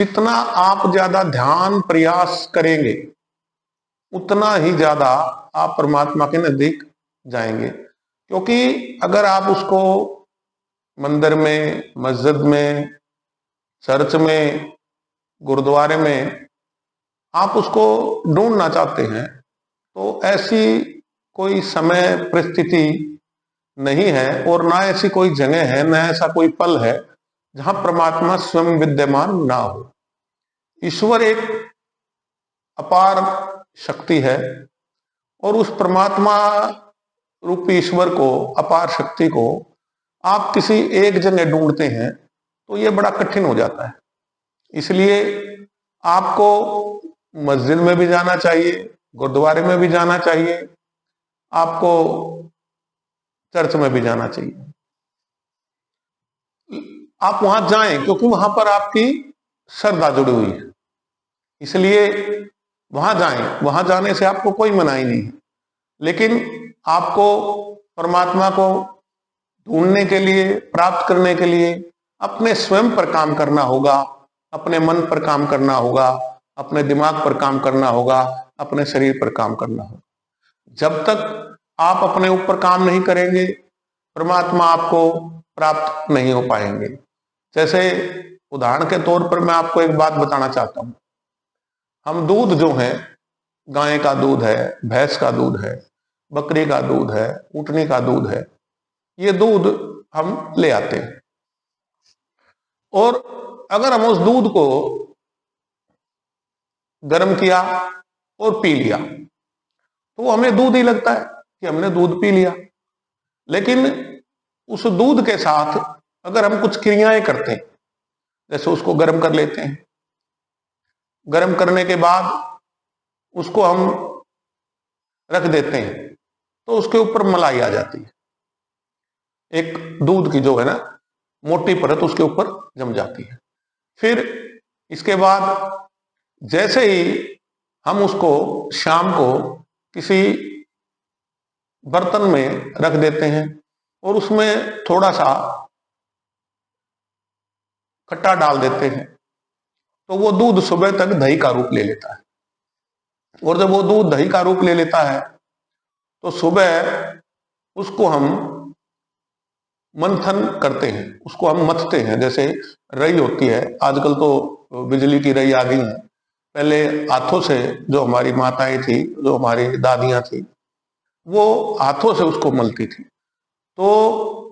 जितना आप ज्यादा ध्यान प्रयास करेंगे उतना ही ज्यादा आप परमात्मा के नजदीक जाएंगे। क्योंकि अगर आप उसको मंदिर में, मस्जिद में, चर्च में, गुरुद्वारे में आप उसको ढूंढना चाहते हैं तो ऐसी कोई समय परिस्थिति नहीं है और ना ऐसी कोई जगह है, ना ऐसा कोई पल है जहां परमात्मा स्वयं विद्यमान ना हो। ईश्वर एक अपार शक्ति है और उस परमात्मा रूपी ईश्वर को, अपार शक्ति को आप किसी एक जगह ढूंढते हैं तो ये बड़ा कठिन हो जाता है। इसलिए आपको मस्जिद में भी जाना चाहिए, गुरुद्वारे में भी जाना चाहिए, आपको चर्च में भी जाना चाहिए। आप वहां जाएं क्योंकि वहां पर आपकी श्रद्धा जुड़ी हुई है, इसलिए वहां जाएं। वहां जाने से आपको कोई मनाही नहीं है, लेकिन आपको परमात्मा को ढूंढने के लिए, प्राप्त करने के लिए अपने स्वयं पर काम करना होगा, अपने मन पर काम करना होगा, अपने दिमाग पर काम करना होगा, अपने शरीर पर काम करना होगा। जब तक आप अपने ऊपर काम नहीं करेंगे परमात्मा आपको प्राप्त नहीं हो पाएंगे। जैसे उदाहरण के तौर पर मैं आपको एक बात बताना चाहता हूं। हम दूध जो है, गाय का दूध है, भैंस का दूध है, बकरी का दूध है, ऊँटनी का दूध है, ये दूध हम ले आते हैं और अगर हम उस दूध को गर्म किया और पी लिया तो हमें दूध ही लगता है कि हमने दूध पी लिया। लेकिन उस दूध के साथ अगर हम कुछ क्रियाएं करते हैं, जैसे उसको गर्म कर लेते हैं, गर्म करने के बाद उसको हम रख देते हैं तो उसके ऊपर मलाई आ जाती है। एक दूध की जो है ना मोटी परत उसके ऊपर जम जाती है। फिर इसके बाद जैसे ही हम उसको शाम को किसी बर्तन में रख देते हैं और उसमें थोड़ा सा खट्टा डाल देते हैं तो वो दूध सुबह तक दही का रूप ले लेता है। और जब वो दूध दही का रूप ले लेता है तो सुबह उसको हम मंथन करते हैं, उसको हम मथते हैं। जैसे रई होती है, आजकल तो बिजली की रई आ गई है, पहले हाथों से जो हमारी माताएं थी, जो हमारी दादियां थी, वो हाथों से उसको मलती थी। तो